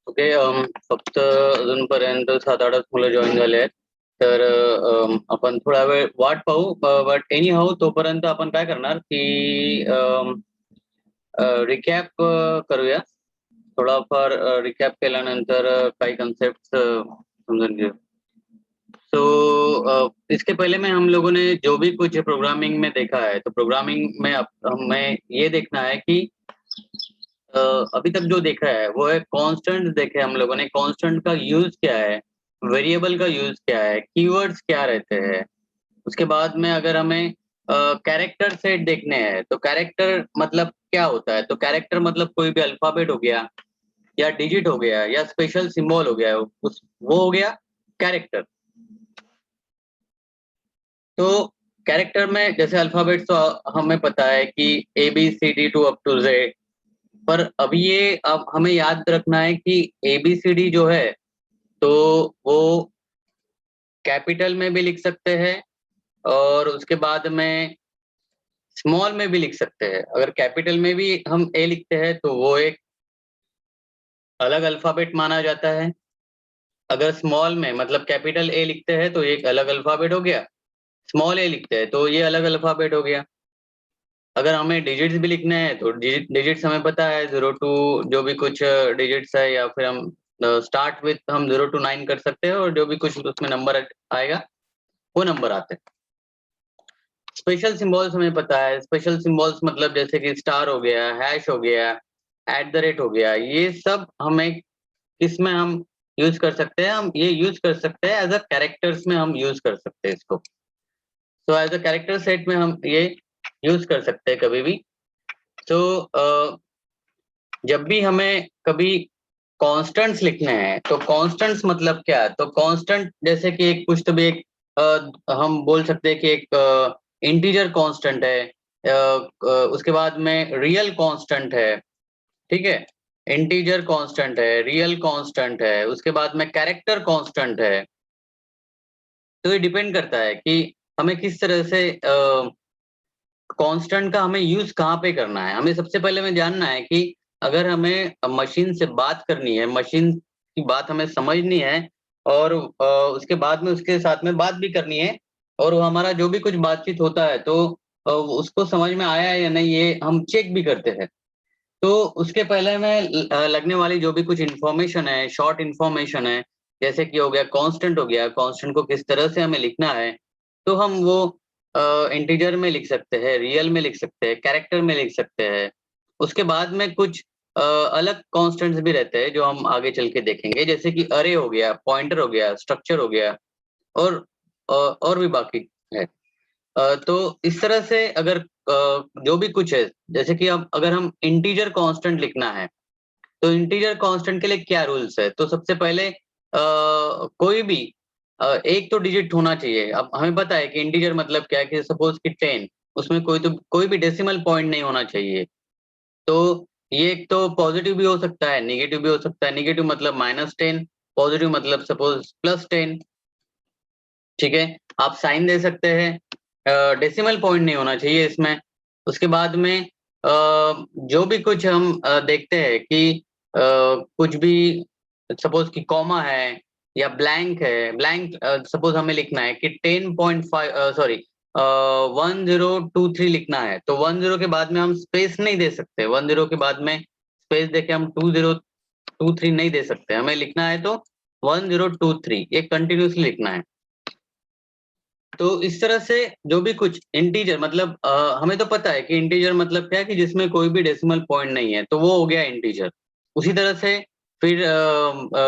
Okay. फक्त अजूनपर्यंत 7-8च मुलं जॉईन झाले आहेत. तर आपण थोडा वेळ वाट पाहू. बट एनी हाऊ तोपर्यंत आपण काय करणार की रिकॅप करूया. थोडाफार रिकॅप केल्यानंतर काही कन्सेप्ट समजून घेऊ. इसके पहले में हम लोगों ने जो भी कुछ प्रोग्रामिंग में देखा है, तो प्रोग्रामिंग में हमें ये देखना है कि अभी तक जो देखा है वो है कांस्टेंट. देखे हम लोगों ने कांस्टेंट का यूज क्या है, वेरिएबल का यूज क्या है, कीवर्ड्स क्या रहते हैं. उसके बाद में अगर हमें कैरेक्टर सेट देखने हैं तो कैरेक्टर मतलब क्या होता है. तो कैरेक्टर मतलब कोई भी अल्फाबेट हो गया या डिजिट हो गया या स्पेशल सिंबल हो गया, उस वो हो गया कैरेक्टर. तो कैरेक्टर में जैसे अल्फाबेट्स तो हमें पता है कि A B C D to up to Z. पर अभी ये अब हमें याद रखना है कि ए बी सी डी जो है तो वो कैपिटल में भी लिख सकते हैं और उसके बाद में स्मॉल में भी लिख सकते हैं. अगर कैपिटल में भी हम ए लिखते हैं तो वो एक अलग अल्फाबेट माना जाता है. अगर स्मॉल में मतलब कैपिटल ए लिखते हैं तो एक अलग अल्फाबेट हो गया. स्मॉल ए लिखते हैं तो ये अलग अल्फाबेट हो गया. अगर हमें डिजिट्स भी लिखने हैं तो डिजिट्स हमें पता है 0 टू जो भी कुछ डिजिट्स है, या फिर हम स्टार्ट विथ हम 0 टू 9 कर सकते हैं और जो भी कुछ उसमें नंबर आएगा वो नंबर आते हैं. स्पेशल सिंबल्स हमें पता है. स्पेशल सिंबल्स मतलब जैसे कि स्टार हो गया, हैश हो गया, एट द रेट हो गया. ये सब हमें किसमें हम यूज कर सकते हैं. हम ये यूज कर सकते हैं एज अ कैरेक्टर्स में हम यूज कर सकते हैं इसको. तो एज अ कैरेक्टर सेट में हम ये यूज कर सकते हैं कभी भी. तो जब भी हमें कभी कॉन्स्टेंट्स लिखने हैं तो कॉन्स्टेंट्स मतलब क्या है. तो कॉन्स्टेंट जैसे कि एक कुछ तो भी एक हम बोल सकते हैं कि एक इंटीजर कांस्टेंट है. उसके बाद में रियल कांस्टेंट है. ठीक है, इंटीजर कांस्टेंट है, रियल कांस्टेंट है, उसके बाद में कैरेक्टर कांस्टेंट है. तो ये डिपेंड करता है कि हमें किस तरह से कांस्टेंट का हमें यूज कहाँ पे करना है. हमें सबसे पहले में जानना है कि अगर हमें मशीन से बात करनी है, मशीन की बात हमें समझनी है और उसके बाद में उसके साथ में बात भी करनी है और वो हमारा जो भी कुछ बातचीत होता है तो उसको समझ में आया है या नहीं ये हम चेक भी करते हैं. तो उसके पहले में लगने वाली जो भी कुछ इन्फॉर्मेशन है, शॉर्ट इन्फॉर्मेशन है, जैसे कि हो गया कांस्टेंट हो गया, कांस्टेंट को किस तरह से हमें लिखना है, तो हम वो इंटीजर में लिख सकते हैं, रियल में लिख सकते हैं, कैरेक्टर में लिख सकते हैं. उसके बाद में कुछ अलग कांस्टेंट्स भी रहते हैं जो हम आगे चल के देखेंगे, जैसे कि अरे हो गया, पॉइंटर हो गया, स्ट्रक्चर हो गया और और भी बाकी है. तो इस तरह से अगर जो भी कुछ है, जैसे कि अब अगर हम इंटीजर कांस्टेंट लिखना है तो इंटीजर कांस्टेंट के लिए क्या रूल्स है. तो सबसे पहले कोई भी एक तो डिजिट होना चाहिए. अब हमें पता है कि इंटीजर मतलब क्या है कि सपोज कि 10, उसमें कोई भी डेसिमल पॉइंट नहीं होना चाहिए. तो ये एक तो पॉजिटिव भी हो सकता है, नेगेटिव भी हो सकता है. नेगेटिव मतलब -10, पॉजिटिव मतलब सपोज +10. ठीक है, आप साइन दे सकते हैं. डेसिमल पॉइंट नहीं होना चाहिए इसमें. उसके बाद में जो भी कुछ हम देखते हैं कि कुछ भी सपोज कि कॉमा है या ब्लैंक है. ब्लैंक सपोज हमें लिखना है कि 10.5 सॉरी 1023 लिखना है तो 10 के बाद में हम स्पेस नहीं दे सकते. 10 के बाद में स्पेस देके हम 2023 नहीं दे सकते. हमें लिखना है तो 1023 ये कंटिन्यूसली लिखना है. तो इस तरह से जो भी कुछ इंटीजर मतलब हमें तो पता है कि इंटीजर मतलब क्या है कि जिसमें कोई भी डेसिमल पॉइंट नहीं है, तो वो हो गया इंटीजर. उसी तरह से फिर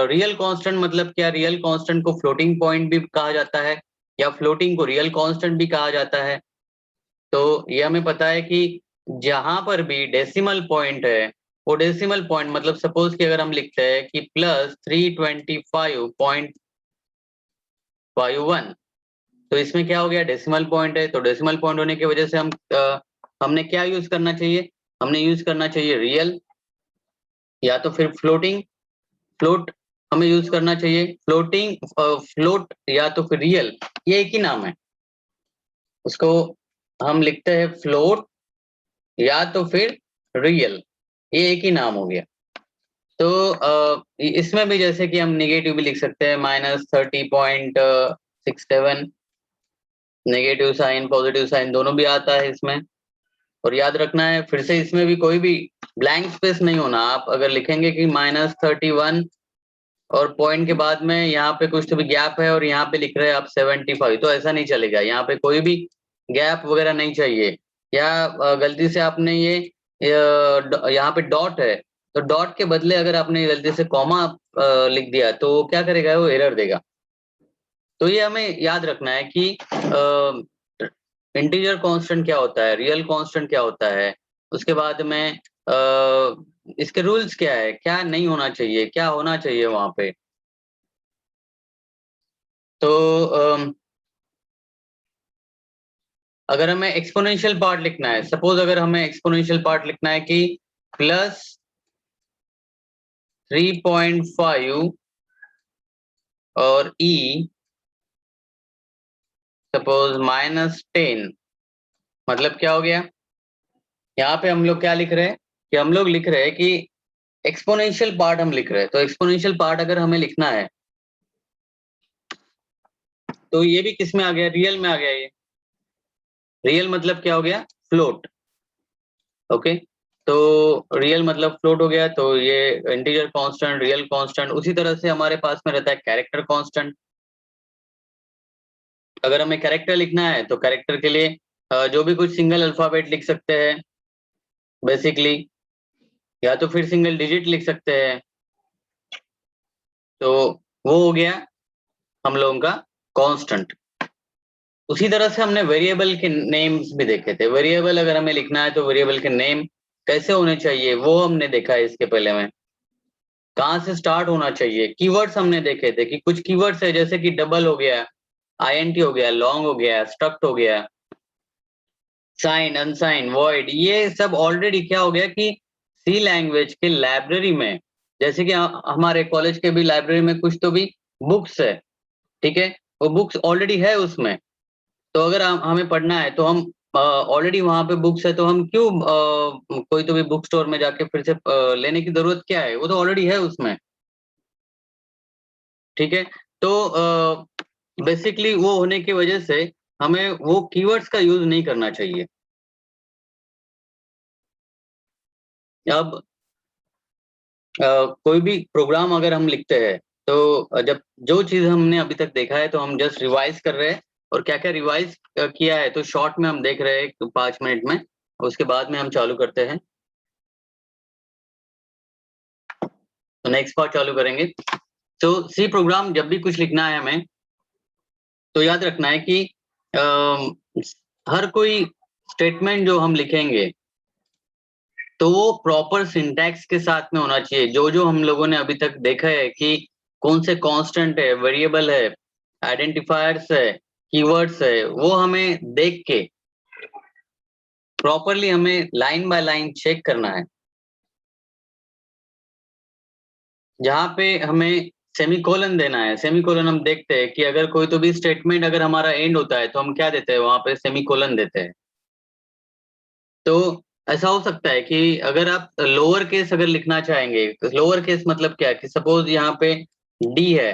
रियल कांस्टेंट मतलब क्या. रियल कांस्टेंट को फ्लोटिंग पॉइंट भी कहा जाता है या फ्लोटिंग को रियल कांस्टेंट भी कहा जाता है. तो ये हमें पता है कि जहां पर भी डेसिमल पॉइंट है वो डेसिमल पॉइंट मतलब सपोज कि अगर हम लिखते हैं कि +325.51, तो इसमें क्या हो गया, डेसिमल पॉइंट है. तो डेसिमल पॉइंट होने की वजह से हमने क्या यूज करना चाहिए. हमने यूज करना चाहिए रियल या तो फिर फ्लोटिंग. फ्लोट हमें यूज करना चाहिए. फ्लोटिंग फ्लोट या तो फिर रियल, ये एक ही नाम है. उसको हम लिखते हैं फ्लोट या तो फिर रियल, ये एक ही नाम हो गया. तो इसमें भी जैसे कि हम नेगेटिव भी लिख सकते हैं, -30.67, नेगेटिव साइन पॉजिटिव साइन दोनों भी आता है इसमें। और याद रखना है फिर से, इसमें भी कोई भी ब्लैंक स्पेस नहीं होना। आप अगर लिखेंगे कि -31 और पॉइंट के बाद में यहाँ पे कुछ तो भी गैप है और यहाँ पे लिख रहे हैं आप 75, तो ऐसा नहीं चलेगा। यहाँ पे कोई भी गैप वगैरह नहीं चाहिए। या गलती से आपने ये यहाँ पे डॉट है, तो डॉट के बदले अगर आपने गलती से कॉमा लिख दिया तो क्या करेगा, वो एरर देगा। तो ये हमें याद रखना है कि इंटीजर कांस्टेंट क्या होता है, रियल कांस्टेंट क्या होता है, उसके बाद में इसके रूल्स क्या है, क्या नहीं होना चाहिए, क्या होना चाहिए वहां पे। तो अगर हमें एक्सपोनेंशियल पार्ट लिखना है, सपोज अगर हमें एक्सपोनेंशियल पार्ट लिखना है कि +3.5 और e सपोज -10, मतलब क्या हो गया। यहाँ पे हम लोग क्या लिख रहे हैं कि हम लोग लिख रहे हैं कि एक्सपोनेंशियल पार्ट हम लिख रहे हैं। तो एक्सपोनेंशियल पार्ट अगर हमें लिखना है तो ये भी किस में आ गया, रियल में आ गया। ये रियल मतलब क्या हो गया, फ्लोट। ओके, तो रियल मतलब फ्लोट हो गया। तो ये इंटीजर कांस्टेंट, रियल कांस्टेंट। उसी तरह से हमारे पास में रहता है कैरेक्टर कांस्टेंट। अगर हमें कैरेक्टर लिखना है तो कैरेक्टर के लिए जो भी कुछ सिंगल अल्फाबेट लिख सकते हैं बेसिकली, या तो फिर सिंगल डिजिट लिख सकते हैं। तो वो हो गया हम लोगों का कांस्टेंट। उसी तरह से हमने वेरिएबल के नेम्स भी देखे थे। वेरिएबल अगर हमें लिखना है तो वेरिएबल के नेम कैसे होने चाहिए वो हमने देखा है इसके पहले में। कहाँ से स्टार्ट होना चाहिए, कीवर्ड्स हमने देखे थे कि कुछ कीवर्ड्स है जैसे कि डबल हो गया, आईएनटी हो गया, लॉन्ग हो गया, स्ट्रक्ट हो गया, साइन, अनसाइन, वॉइड, ये सब ऑलरेडी क्या हो गया कि सी लैंग्वेज के लाइब्रेरी में, जैसे कि हमारे कॉलेज के भी लाइब्रेरी में कुछ तो भी बुक्स है, ठीक है, वो बुक्स ऑलरेडी है उसमें। तो अगर हमें पढ़ना है तो हम ऑलरेडी वहां पे बुक्स है, तो हम क्यों कोई तो भी बुक स्टोर में जाके फिर से लेने की जरूरत क्या है, वो तो ऑलरेडी है उसमें। ठीक है, तो बेसिकली वो होने की वजह से हमें वो कीवर्ड्स का यूज नहीं करना चाहिए। अब कोई भी प्रोग्राम अगर हम लिखते हैं तो जब जो चीज हमने अभी तक देखा है तो हम जस्ट रिवाइज कर रहे हैं। और क्या क्या रिवाइज किया है तो शॉर्ट में हम देख रहे हैं 5 मिनट में, उसके बाद में हम चालू करते हैं। तो नेक्स्ट पार्ट चालू करेंगे। तो सी प्रोग्राम जब भी कुछ लिखना है हमें तो याद रखना है कि हर कोई स्टेटमेंट जो हम लिखेंगे तो वो प्रॉपर सिंटैक्स के साथ में होना चाहिए। जो जो हम लोगों ने अभी तक देखा है कि कौन से कांस्टेंट है, वेरिएबल है, आइडेंटिफायर्स है, कीवर्ड्स है, वो हमें देख के प्रॉपरली हमें लाइन बाय लाइन चेक करना है। जहाँ पे हमें सेमीकोलन देना है, सेमीकोलन हम देखते हैं कि अगर कोई तो भी स्टेटमेंट अगर हमारा एंड होता है तो हम क्या देते हैं, वहां पे सेमीकोलन देते हैं। तो ऐसा हो सकता है कि अगर आप लोअर केस अगर लिखना चाहेंगे, तो लोअर केस मतलब क्या है कि सपोज यहाँ पे डी है,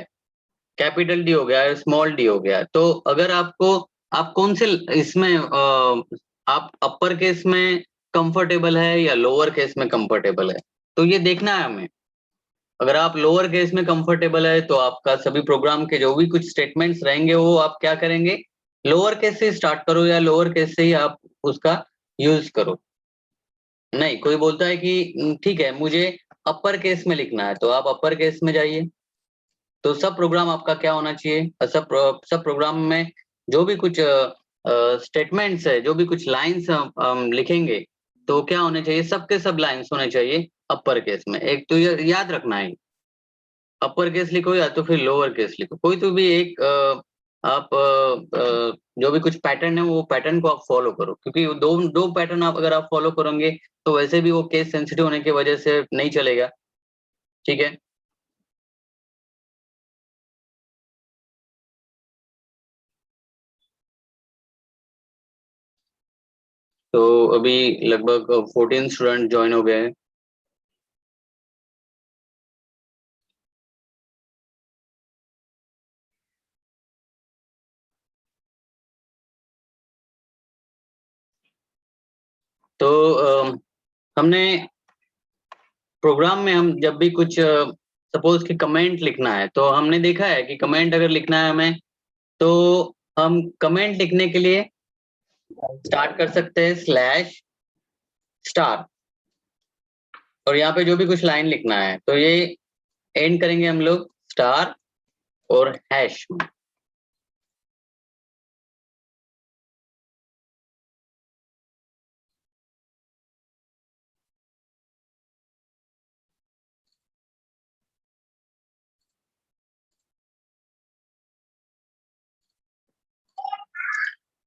कैपिटल डी हो गया, स्मॉल डी हो गया, तो अगर आपको, आप कौन से इसमें आप अपर केस में कंफर्टेबल है या लोअर केस में कंफर्टेबल है, तो ये देखना है हमें। अगर आप लोअर केस में कंफर्टेबल है तो आपका सभी प्रोग्राम के जो भी कुछ स्टेटमेंट्स रहेंगे वो आप क्या करेंगे, लोअर केस से स्टार्ट करो या लोअर केस से ही आप उसका यूज करो। नहीं, कोई बोलता है कि ठीक है मुझे अपर केस में लिखना है, तो आप अपर केस में जाइए। तो सब प्रोग्राम आपका क्या होना चाहिए, सब प्रोग्राम में जो भी कुछ स्टेटमेंट्स है, जो भी कुछ लाइंस हम लिखेंगे तो क्या होने चाहिए, सबके सब लाइंस होने चाहिए अपर केस में। एक तो ये याद रखना है, अपर केस लिखो या तो फिर लोअर केस लिखो, कोई तो भी एक आप जो भी कुछ पैटर्न है वो पैटर्न को आप फॉलो करो, क्योंकि दो दो पैटर्न आप अगर आप फॉलो करोगे तो वैसे भी वो केस सेंसिटिव होने की वजह से नहीं चलेगा। ठीक है, तो अभी लगभग 14 स्टूडेंट ज्वाइन हो गए हैं। तो हमने प्रोग्राम में हम जब भी कुछ सपोज कि कमेंट लिखना है, तो हमने देखा है कि कमेंट अगर लिखना है हमें, तो हम कमेंट लिखने के लिए स्टार्ट कर सकते हैं स्लैश स्टार, और यहाँ पे जो भी कुछ लाइन लिखना है तो ये एंड करेंगे हम लोग स्टार और हैश।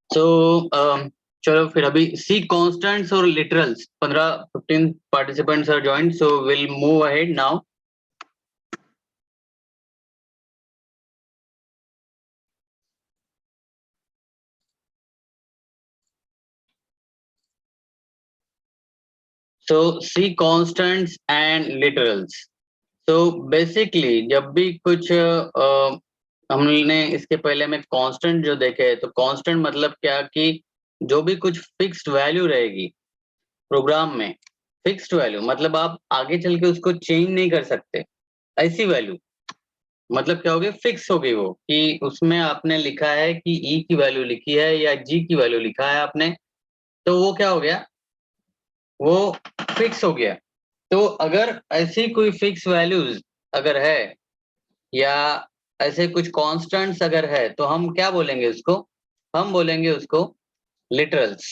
तो चलो फिर अभी सी कॉन्स्टेंट्स और literals 15-15 participants are joined, so will move ahead now. So C constants and literals. तो बेसिकली जब भी कुछ हमने इसके पहले में कांस्टेंट जो देखे, तो कांस्टेंट मतलब क्या कि जो भी कुछ फिक्स्ड वैल्यू रहेगी प्रोग्राम में, फिक्स्ड वैल्यू मतलब आप आगे चल के उसको चेंज नहीं कर सकते, ऐसी वैल्यू मतलब क्या होगी, फिक्स होगी वो, कि उसमें आपने लिखा है कि ई की वैल्यू लिखी है या जी की वैल्यू लिखा है आपने, तो वो क्या हो गया, वो फिक्स हो गया। तो अगर ऐसी कोई फिक्स वैल्यूज अगर है या ऐसे कुछ कांस्टेंट्स अगर है, तो हम क्या बोलेंगे उसको, हम बोलेंगे उसको लिटरल्स।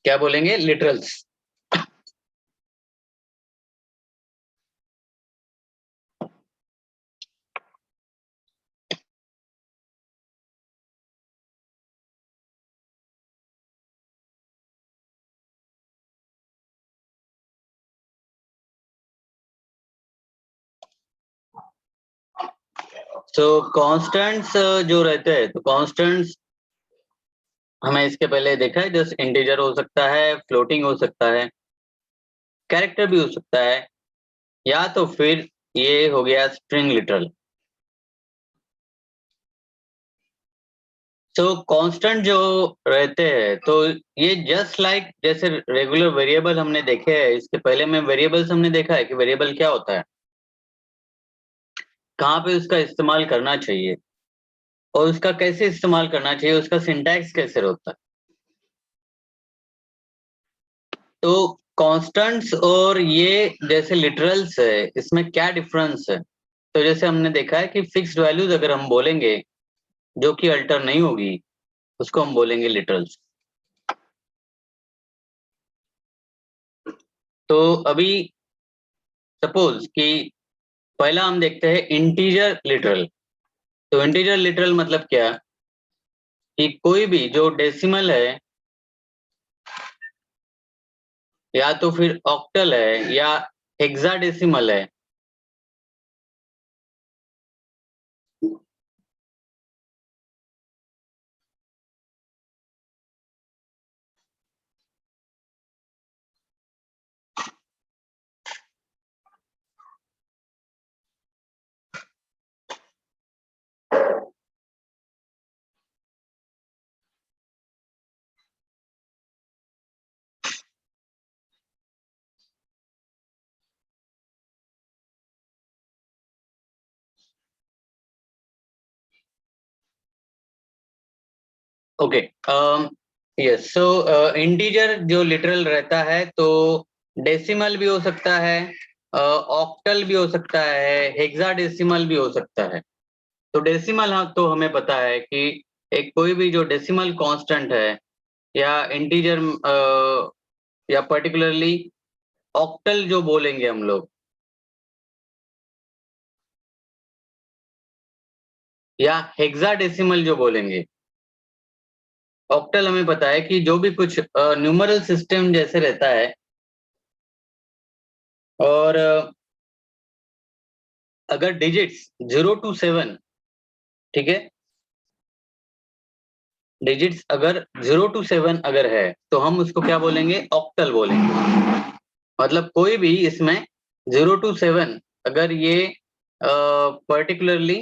क्या बोलेंगे, लिटरल्स। तो कांस्टेंट्स जो रहते हैं, तो कांस्टेंट्स हमें इसके पहले देखा है, जस्ट इंटीजर हो सकता है, फ्लोटिंग हो सकता है, कैरेक्टर भी हो सकता है, या तो फिर ये हो गया स्ट्रिंग लिटरल। तो कांस्टेंट जो रहते हैं, तो ये जस्ट लाइक जैसे रेगुलर वेरिएबल हमने देखे हैं, इसके पहले में वेरिएबल्स हमने देखा है कि वेरिएबल क्या होता है, कहाँ पे उसका इस्तेमाल करना चाहिए और उसका कैसे इस्तेमाल करना चाहिए, उसका सिंटैक्स कैसे होता है। तो कांस्टेंट्स और ये जैसे लिटरल्स है, इसमें क्या डिफरेंस है। तो जैसे हमने देखा है कि फिक्स्ड वैल्यूज अगर हम बोलेंगे जो कि अल्टर नहीं होगी, उसको हम बोलेंगे लिटरल्स। तो अभी सपोज कि पहला हम देखते हैं इंटीजर लिटरल। तो इंटीजर लिटरल मतलब क्या, कि कोई भी जो डेसिमल है या तो फिर ऑक्टल है या हेक्साडेसिमल है, ओके। यस, सो इंटीजर जो लिटरल रहता है, तो डेसिमल भी हो सकता है, ऑक्टल भी हो सकता है, हेक्साडेसिमल भी हो सकता है। तो डेसिमल, हाँ, तो हमें पता है कि एक कोई भी जो डेसिमल कांस्टेंट है या इंटीजर या पर्टिकुलरली ऑक्टल जो बोलेंगे हम लोग, या हेक्साडेसिमल जो बोलेंगे। ऑक्टल हमें पता है कि जो भी कुछ न्यूमरल सिस्टम जैसे रहता है, और अगर डिजिट्स 0 to 7, ठीक है, डिजिट्स अगर 0 to 7 अगर है, तो हम उसको क्या बोलेंगे, ऑक्टल बोलेंगे। मतलब कोई भी इसमें 0 to 7 अगर ये पर्टिकुलरली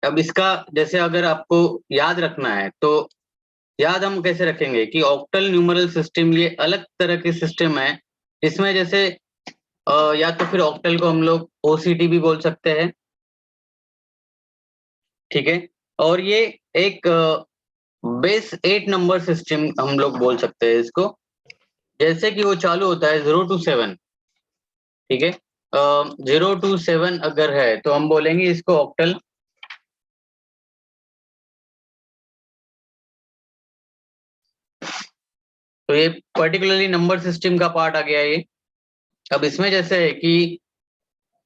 अब इसका जैसे अगर आपको याद रखना है तो याद हम कैसे रखेंगे कि ऑक्टल न्यूमरल सिस्टम ये अलग तरह के सिस्टम है। इसमें जैसे या तो फिर ऑक्टल को हम लोग ओसीटी भी बोल सकते हैं, ठीक है। और ये एक बेस 8 नंबर सिस्टम हम लोग बोल सकते हैं इसको। जैसे कि वो चालू होता है 0 to 7, ठीक है। 0 to 7 अगर है तो हम बोलेंगे इसको ऑक्टल। तो ये पर्टिकुलरली नंबर सिस्टम का पार्ट आ गया ये। अब इसमें जैसे है कि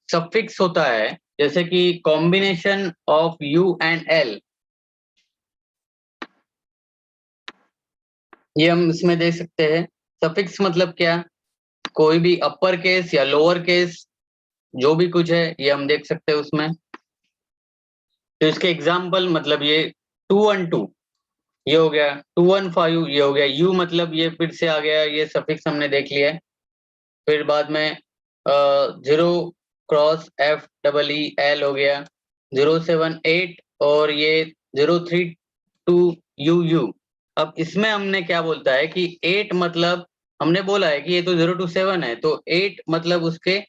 सफिक्स होता है, जैसे कि combination of you and L, ये हम इसमें देख सकते हैं। सफिक्स मतलब क्या, कोई भी अपर केस या लोअर केस जो भी कुछ है ये हम देख सकते हैं उसमें। तो इसके एग्जाम्पल मतलब ये 212 ये हो गया, 215 ये हो गया। यू मतलब ये फिर से आ गया, ये सफिक्स हमने देख लिया है। फिर बाद में 0 क्रॉस F EE L हो गया, 078 और ये 032 UU। अब इसमें हमने क्या बोलता है कि 8 मतलब हमने बोला है कि ये तो 0 to 7 है, तो 8 मतलब उसके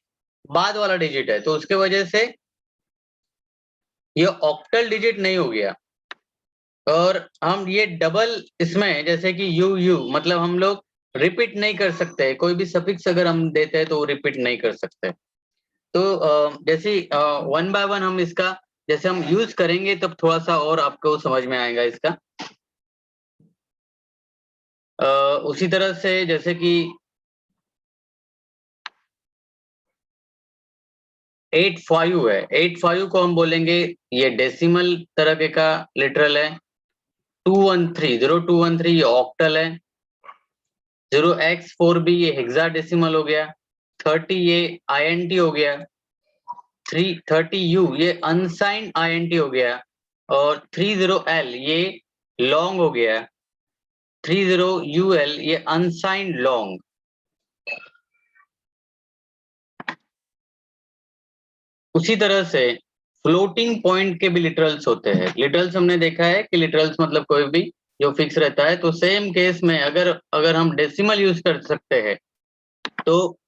बाद वाला डिजिट है, तो उसके वजह से ये ऑक्टल डिजिट नहीं हो गया। और हम ये डबल इसमें जैसे कि यू यू मतलब हम लोग रिपीट नहीं कर सकते, कोई भी सफिक्स अगर हम देते हैं तो रिपीट नहीं कर सकते। तो जैसे 1 by 1 हम इसका जैसे हम यूज करेंगे तब थोड़ा सा और आपको समझ में आएगा इसका। उसी तरह से जैसे कि 85 है, 85 को हम बोलेंगे ये डेसिमल तरह के का लिटरल है। 213 0213 ये ऑक्टल है। 0x4b ये हेक्साडेसिमल हो गया। 30 ये INT हो गया। 330U ये अनसाइंड INT हो गया। और 30L ये लॉन्ग हो गया। 30UL ये अनसाइंड लॉन्ग। उसी तरह से फ्लोटिंग पॉइंट के भी लिटरल्स होते हैं। लिटरल्स हमने देखा है कि लिटरल्स मतलब कोई भी जो फिक्स रहता है। तो सेम केस में अगर अगर हम डेसिमल यूज कर सकते हैं, तो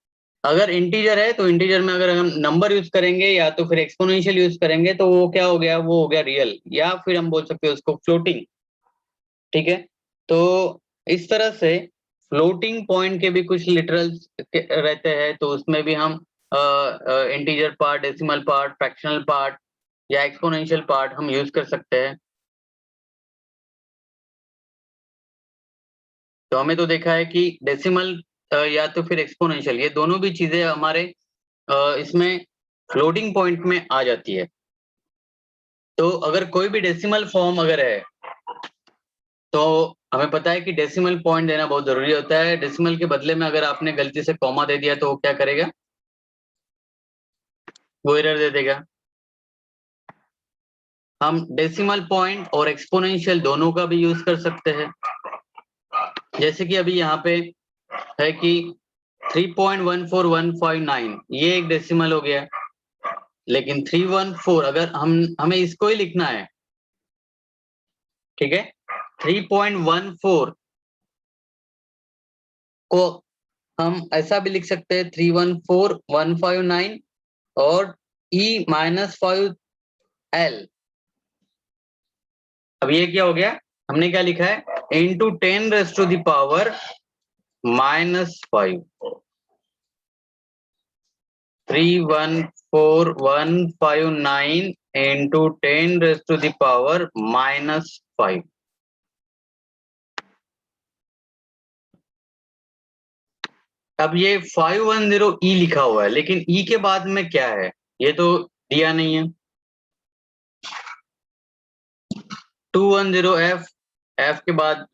अगर इंटीजर है तो इंटीजर में अगर हम नंबर यूज करेंगे या तो फिर एक्सपोनेंशियल यूज करेंगे तो वो क्या हो गया, वो हो गया रियल, या फिर हम बोल सकते हैं उसको फ्लोटिंग, ठीक है। तो इस तरह से फ्लोटिंग पॉइंट के भी कुछ लिटरल्स रहते हैं, तो उसमें भी हम integer part, decimal part, fractional part या एक्सपोनेंशियल पार्ट हम यूज कर सकते हैं। तो हमें तो देखा है कि डेसिमल या तो फिर एक्सपोनेंशियल ये दोनों भी चीजें हमारे इसमें फ्लोटिंग पॉइंट में आ जाती है। तो अगर कोई भी डेसिमल फॉर्म अगर है तो हमें पता है कि डेसिमल पॉइंट देना बहुत जरूरी होता है। डेसिमल के बदले में अगर आपने गलती से कॉमा दे दिया तो वो क्या करेगा, वो एरर दे देगा। हम डेसिमल पॉइंट और एक्सपोनेंशियल दोनों का भी यूज कर सकते हैं। जैसे कि अभी यहाँ पे है कि 3.14159 ये एक डेसिमल हो गया, लेकिन 314 अगर हम हमें इसको ही लिखना है, ठीक है। 3.14 को हम ऐसा भी लिख सकते हैं 314159 और E-5L। अब ये क्या हो गया, हमने क्या लिखा है, इंटू 10⁻⁻⁵ 314,159 इंटू 10⁻⁻⁵। अब ये 510E लिखा हुआ है, लेकिन E के बाद में क्या है ये तो दिया नहीं है। 210F, F के बाद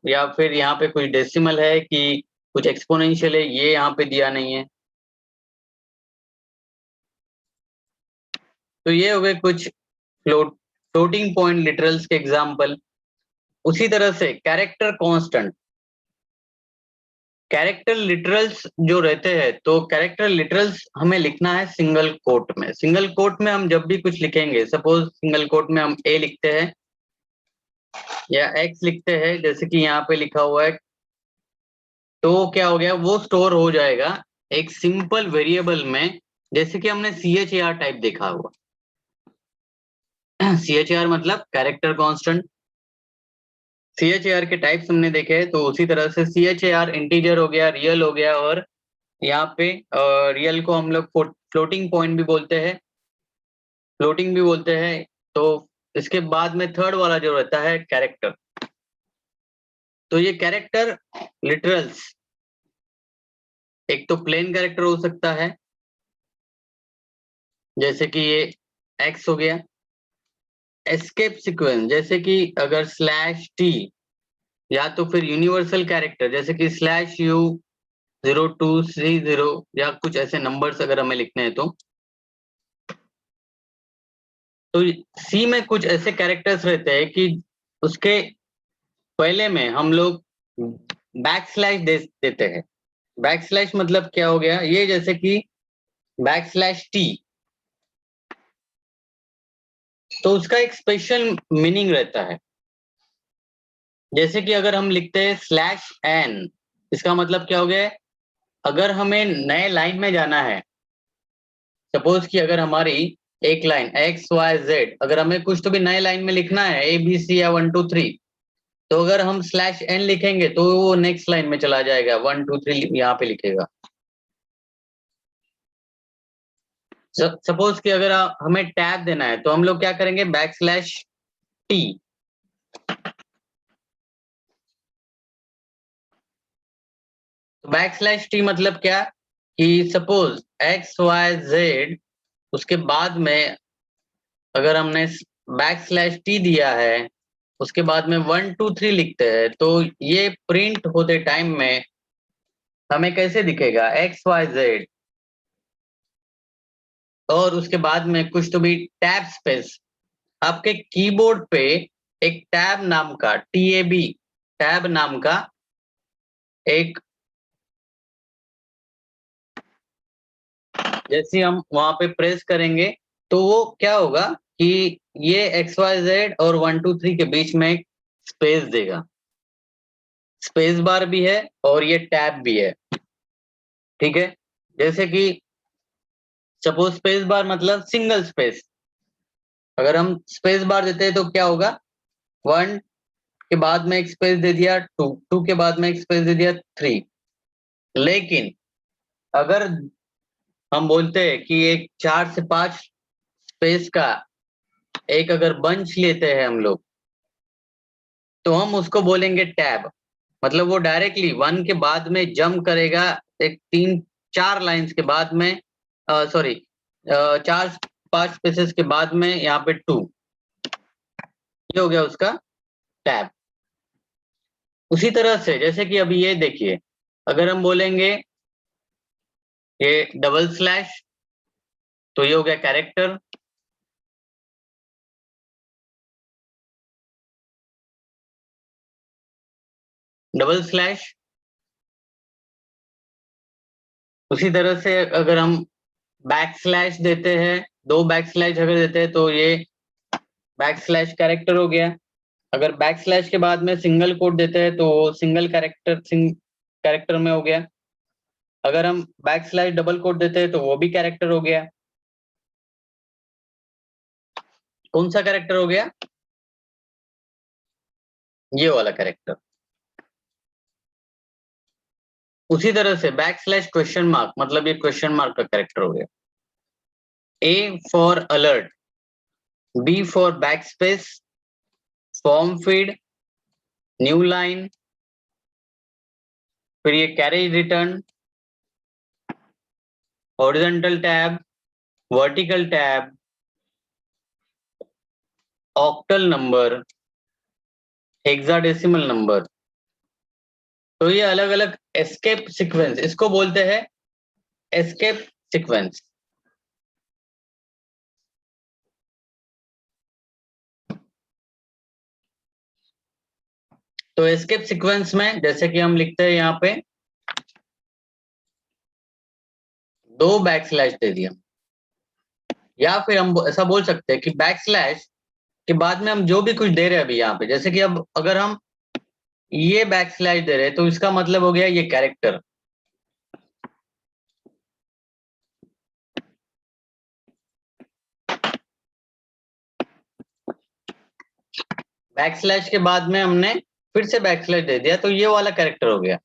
या फिर यहाँ पे कुछ डेसिमल है कि कुछ एक्सपोनेंशियल है, ये यहाँ पे दिया नहीं है। तो ये हो गए कुछ फ्लोटिंग पॉइंट लिटरल्स के एग्जाम्पल। उसी तरह से कैरेक्टर कांस्टेंट, कैरेक्टर लिटरल्स जो रहते हैं, तो कैरेक्टर लिटरल्स हमें लिखना है सिंगल कोट में। सिंगल कोट में हम जब भी कुछ लिखेंगे, सपोज सिंगल कोट में हम ए लिखते हैं या एक्स लिखते हैं, जैसे कि यहाँ पे लिखा हुआ है, तो क्या हो गया, वो स्टोर हो जाएगा एक सिंपल वेरिएबल में, जैसे कि हमने CHAR टाइप देखा हुआ। CHAR मतलब कैरेक्टर कांस्टेंट। CHAR के टाइप्स हमने देखे हैं, तो उसी तरह से CHAR इंटीजर हो गया, रियल हो गया, और यहाँ पे रियल को हम लोग फ्लोटिंग पॉइंट भी बोलते हैं, फ्लोटिंग भी बोलते हैं। तो इसके बाद में थर्ड वाला जो रहता है कैरेक्टर, तो ये कैरेक्टर लिटरल्स, एक तो प्लेन कैरेक्टर हो सकता है, जैसे कि ये एक्स हो गया। एस्केप सीक्वेंस, जैसे कि अगर /t, या तो फिर यूनिवर्सल कैरेक्टर जैसे कि /U0230, या कुछ ऐसे नंबर्स अगर हमें लिखने हैं तो सी में कुछ ऐसे कैरेक्टर्स रहते हैं कि उसके पहले में हम लोग देते हैं। बैकस्लैश मतलब क्या हो गया, ये जैसे कि /t, तो उसका एक स्पेशल मीनिंग रहता है। जैसे कि अगर हम लिखते हैं /n, इसका मतलब क्या हो गया, अगर हमें नए लाइन में जाना है, सपोज कि अगर हमारी एक लाइन XYZ, अगर हमें कुछ तो भी नए लाइन में लिखना है ABC या 1 2 3, तो अगर हम /n लिखेंगे तो वो नेक्स्ट लाइन में चला जाएगा, 1 2 3 यहाँ पे लिखेगा। सपोज कि अगर हमें टैब देना है, तो हम लोग क्या करेंगे, /t। /t मतलब क्या, कि सपोज XYZ, उसके बाद में अगर हमने /t दिया है, उसके बाद में 1 2 3 लिखते हैं, तो ये प्रिंट होते टाइम में हमें कैसे दिखेगा, XYZ, और उसके बाद में कुछ तो भी टैब स्पेस, आपके कीबोर्ड पे एक टैब नाम का टैब नाम का एक, जैसे हम वहां पे प्रेस करेंगे, तो वो क्या होगा कि ये XYZ और 1 2 3 के बीच में एक स्पेस देगा। स्पेस बार भी है और ये टैब भी है, ठीक है। जैसे कि सपोज स्पेस बार मतलब सिंगल स्पेस, अगर हम स्पेस बार देते हैं तो क्या होगा, 1 के बाद में एक स्पेस दे दिया, 2 के बाद में एक स्पेस दे दिया, 3। लेकिन अगर हम बोलते हैं कि एक 4 से 5 स्पेस का एक अगर बंच लेते हैं हम लोग, तो हम उसको बोलेंगे टैब। मतलब वो डायरेक्टली 1 के बाद में जंप करेगा, एक 3 4 लाइंस के बाद में, सॉरी 4 5 स्पेसेस के बाद में यहाँ पे 2, ये हो गया उसका टैब। उसी तरह से जैसे कि अभी ये देखिए, अगर हम बोलेंगे ये /, तो ये हो गया कैरेक्टर। /, उसी तरह से अगर हम देते हैं, 2 अगर देते हैं, तो ये कैरेक्टर हो गया। अगर के बाद में सिंगल कोट देते हैं, तो सिंगल कैरेक्टर में हो गया। अगर हम डबल कोट देते हैं, तो वो भी कैरेक्टर हो गया। कौन सा कैरेक्टर हो गया, ये वाला कैरेक्टर। उसी तरह से /? मतलब ये क्वेश्चन मार्क का कैरेक्टर हो गया। A for alert, B for backspace, form feed, new line, फिर ये carriage return, horizontal tab, vertical tab, octal number, hexadecimal number. तो ये अलग अलग एस्केप सीक्वेंस, इसको बोलते हैं एस्केप सीक्वेंस। तो एस्केप सीक्वेंस में जैसे कि हम लिखते हैं यहाँ पे 2 बैकस्लैश दे दिया, या फिर हम ऐसा बोल सकते हैं कि बैकस्लैश के बाद में हम जो भी कुछ दे रहे हैं अभी यहाँ पे, जैसे कि अब अगर हम ये बैकस्लैश दे रहे हैं तो इसका मतलब हो गया ये कैरेक्टर। बैकस्लैश के बाद में हमने फिर से बैकस्लैश दे दिया तो ये वाला कैरेक्टर हो गया।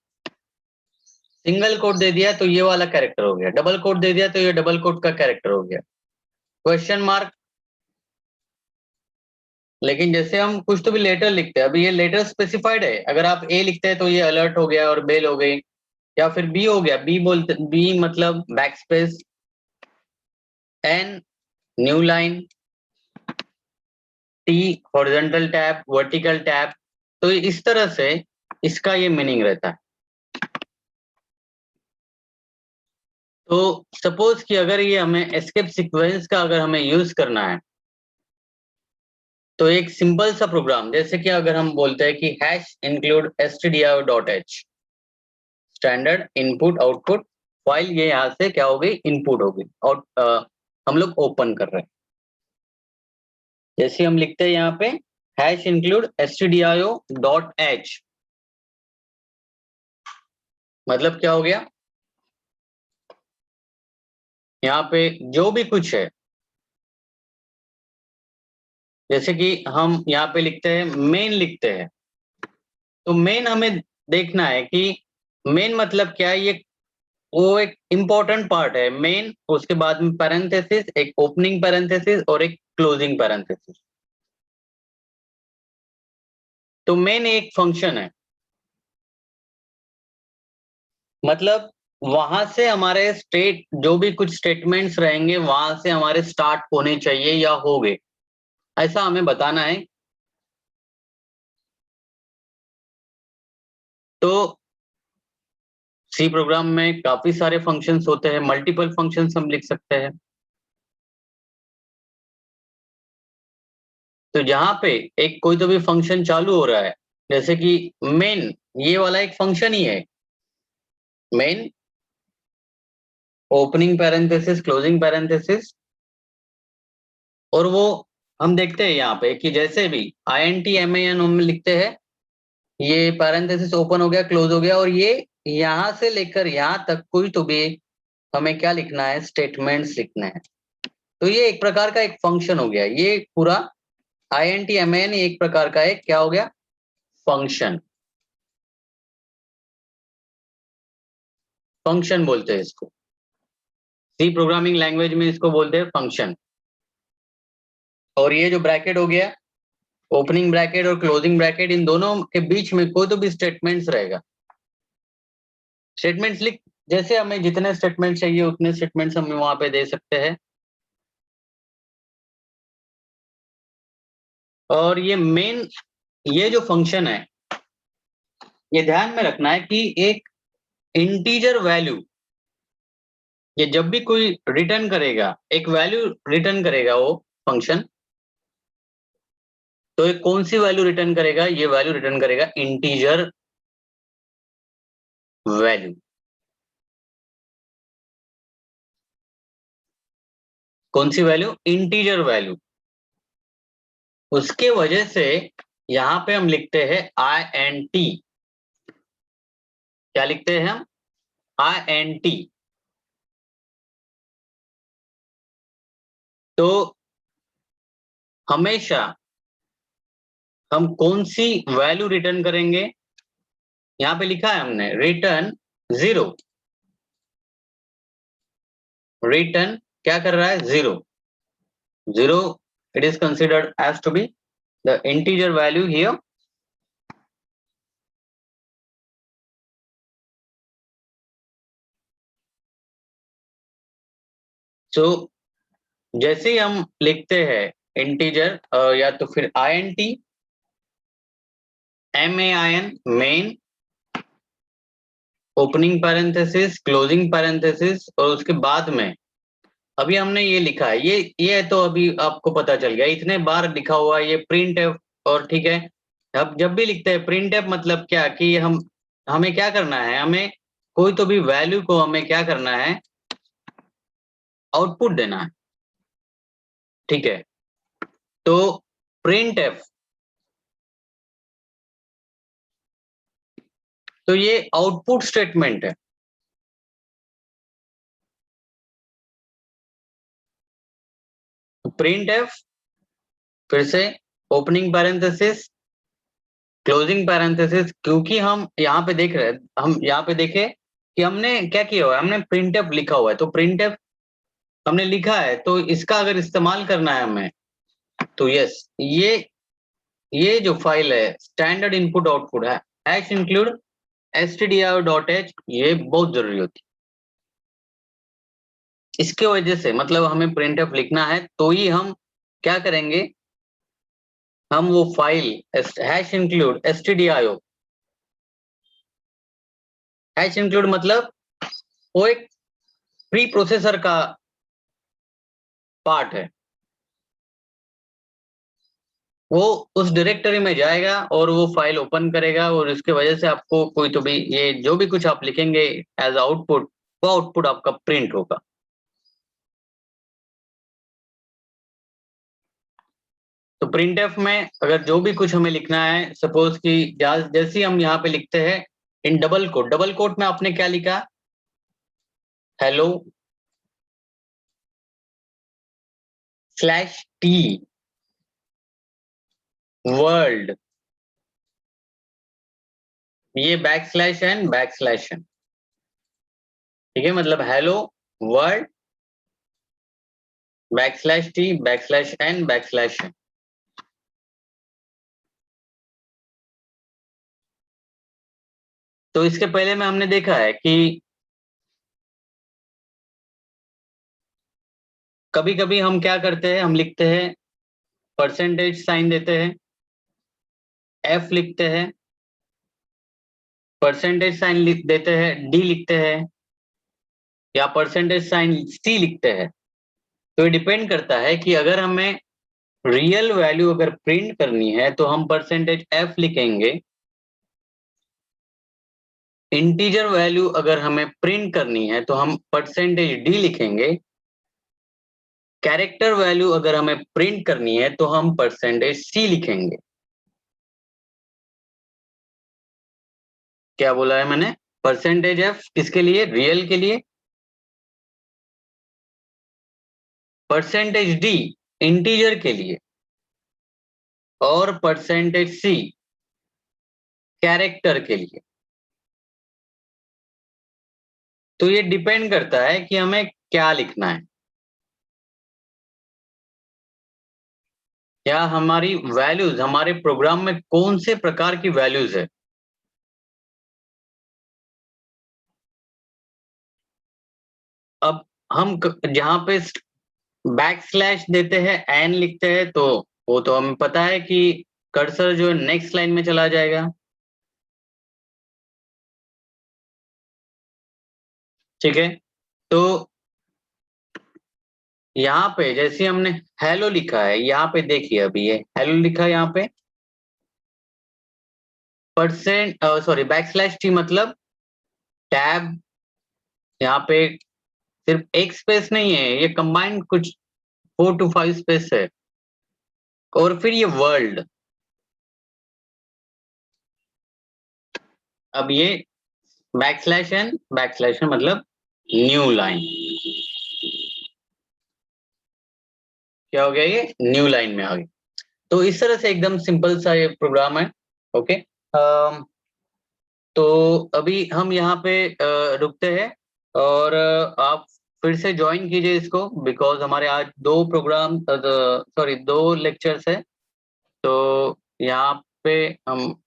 सिंगल कोट दे दिया तो ये वाला कैरेक्टर हो गया। डबल कोट दे दिया तो ये डबल कोट का कैरेक्टर हो गया। Question mark. लेकिन जैसे हम कुछ तो भी लेटर लिखते हैं, अभी ये लेटर स्पेसिफाइड है, अगर आप ए लिखते हैं तो ये अलर्ट हो गया और बेल हो गई, या फिर बी हो गया, बी बोलते, बी मतलब backspace, N new line, T horizontal tab, vertical tab. तो इस तरह से इसका ये मीनिंग रहता है। तो सपोज कि अगर ये हमें एस्केप सीक्वेंस का अगर हमें यूज करना है तो एक सिंपल सा प्रोग्राम, जैसे कि अगर हम बोलते हैं कि hash include stdio.h standard input output file, ये यहाँ से क्या हो गई, इनपुट हो गई, और हम लोग ओपन कर रहे हैं। जैसे हम लिखते हैं यहाँ पे हैश इंक्लूड stdio.h, मतलब क्या हो गया, यहाँ पे जो भी कुछ है, जैसे कि हम यहाँ पे लिखते हैं मेन लिखते हैं, तो मेन हमें देखना है कि मेन मतलब क्या है, ये वो एक इंपॉर्टेंट पार्ट है मेन, उसके बाद में पैरेंथेसिस, एक ओपनिंग पैरेंथेसिस और एक क्लोजिंग पैरेंथेसिस। तो मेन एक फंक्शन है, मतलब वहां से हमारे स्टेट जो भी कुछ स्टेटमेंट्स रहेंगे वहां से हमारे स्टार्ट होने चाहिए या हो गए, ऐसा हमें बताना है। तो सी प्रोग्राम में काफी सारे फंक्शंस होते हैं, मल्टीपल फंक्शंस हम लिख सकते हैं। तो जहां पे एक कोई तो भी फंक्शन चालू हो रहा है, जैसे कि मेन, ये वाला एक फंक्शन ही है, main opening parenthesis closing parenthesis, और वो हम देखते हैं यहाँ पे कि जैसे भी INT MAN हम लिखते हैं, ये पैरेंथेसिस ओपन हो गया, क्लोज हो गया, और ये यहाँ से लेकर यहाँ तक कोई तो भी हमें क्या लिखना है, स्टेटमेंट्स लिखने हैं। तो ये एक प्रकार का एक फंक्शन हो गया, ये पूरा INT MAN एक प्रकार का एक क्या हो गया, फंक्शन। फंक्शन बोलते हैं इसको, सी प्रोग्रामिंग लैंग्वेज में इसको बोलते हैं फंक्शन। और ये जो ब्रैकेट हो गया, ओपनिंग ब्रैकेट और क्लोजिंग ब्रैकेट, इन दोनों के बीच में कोई तो भी स्टेटमेंट्स रहेगा। स्टेटमेंट्स लिख, जैसे हमें जितने स्टेटमेंट चाहिए उतने स्टेटमेंट्स हम वहां पे दे सकते हैं। और ये मेन, ये जो फंक्शन है, ये ध्यान में रखना है कि एक इंटीजर वैल्यू, ये जब भी कोई रिटर्न करेगा, एक वैल्यू रिटर्न करेगा वो फंक्शन, तो ये कौन सी वैल्यू रिटर्न करेगा, ये वैल्यू रिटर्न करेगा इंटीजर वैल्यू। कौन सी वैल्यू, इंटीजर वैल्यू। उसके वजह से यहां पे हम लिखते हैं INT, क्या लिखते हैं हम, INT। तो हमेशा हम कौन सी वैल्यू रिटर्न करेंगे, यहां पे लिखा है हमने रिटर्न 0, रिटर्न क्या कर रहा है, 0, 0, it is considered as to be the integer value here। so जैसे ही हम लिखते हैं इंटीजर या तो फिर INT MAIN main, opening parenthesis closing parenthesis, और उसके बाद में अभी हमने ये लिखा है, ये तो अभी आपको पता चल गया, इतने बार लिखा हुआ है ये प्रिंट एफ। और ठीक है, अब जब भी लिखते हैं प्रिंट एफ मतलब क्या, कि हमें क्या करना है, हमें कोई तो भी वैल्यू को हमें क्या करना है, आउटपुट देना है, ठीक है। तो प्रिंट एफ, तो ये आउटपुट स्टेटमेंट है। प्रिंट एफ, फिर से ओपनिंग पैरेंथेसिस, क्लोजिंग पैरेंथेसिस, क्योंकि हम यहाँ पे देख रहे हैं, हम यहाँ पे देखे कि हमने क्या किया हुआ है, हमने प्रिंट एफ लिखा हुआ है। तो प्रिंट एफ हमने लिखा है, तो इसका अगर इस्तेमाल करना है हमें, तो यस, ये जो फाइल है स्टैंडर्ड इनपुट आउटपुट है, हैश इंक्लूड stdio.h, ये बहुत जरूरी होती है। इसके वजह से मतलब हमें प्रिंटफ लिखना है, तो ही हम क्या करेंगे, हम वो file hash include stdio, hash include मतलब वो एक प्री प्रोसेसर का पार्ट है, वो उस डायरेक्टरी में जाएगा और वो फाइल ओपन करेगा, और इसके वजह से आपको कोई तो भी ये जो भी कुछ आप लिखेंगे एज आउटपुट, वो आउटपुट आपका प्रिंट होगा। तो प्रिंटफ में अगर जो भी कुछ हमें लिखना है, सपोज कि जैसे हम यहाँ पे लिखते हैं इन डबल कोट में आपने क्या लिखा, हेलो /t वर्ल्ड, ये बैकस्लैश एन, ठीक है, मतलब हेलो वर्ल्ड /t /n/n। तो इसके पहले में हमने देखा है कि कभी कभी हम क्या करते हैं, हम लिखते हैं परसेंटेज साइन देते हैं, एफ लिखते हैं, परसेंटेज साइन लिख देते हैं, डी लिखते हैं, या परसेंटेज साइन सी लिखते हैं। तो ये डिपेंड करता है कि अगर हमें रियल वैल्यू अगर प्रिंट करनी है तो हम परसेंटेज एफ लिखेंगे, इंटीजर वैल्यू अगर हमें प्रिंट करनी है तो हम परसेंटेज डी लिखेंगे, कैरेक्टर वैल्यू अगर हमें प्रिंट करनी है तो हम परसेंटेज सी लिखेंगे। क्या बोला है मैंने, परसेंटेज एफ किसके लिए, रियल के लिए, परसेंटेज डी इंटीजर के लिए, और परसेंटेज सी कैरेक्टर के लिए। तो ये डिपेंड करता है कि हमें क्या लिखना है, या हमारी वैल्यूज, हमारे प्रोग्राम में कौन से प्रकार की वैल्यूज है। अब हम जहां पे बैकस्लैश देते हैं, एन लिखते हैं, तो वो तो हमें पता है कि कर्सर जो है नेक्स्ट लाइन में चला जाएगा, ठीक है। तो यहाँ पे जैसे हमने हेलो लिखा है, यहाँ पे देखिए अभी ये हेलो लिखा है, यहाँ पे सॉरी बैकस्लैश टी मतलब टैब, यहाँ पे सिर्फ एक स्पेस नहीं है, ये कंबाइंड कुछ 4 to 5 स्पेस है, और फिर ये वर्ल्ड। अब ये बैकस्लैश एन मतलब न्यू लाइन, क्या हो गया, ये न्यू लाइन में आ गई। तो इस तरह से एकदम सिंपल सा ये प्रोग्राम है, ओके। तो अभी हम यहाँ पे रुकते हैं, और आप फिर से ज्वाइन कीजिए इसको, बिकॉज हमारे आज दो लेक्चर्स है। तो यहाँ पे हम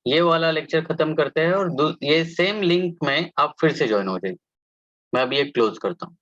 ये वाला लेक्चर खत्म करते हैं, और ये सेम लिंक में आप फिर से ज्वाइन हो जाइए। मैं अभी ये क्लोज करता हूँ।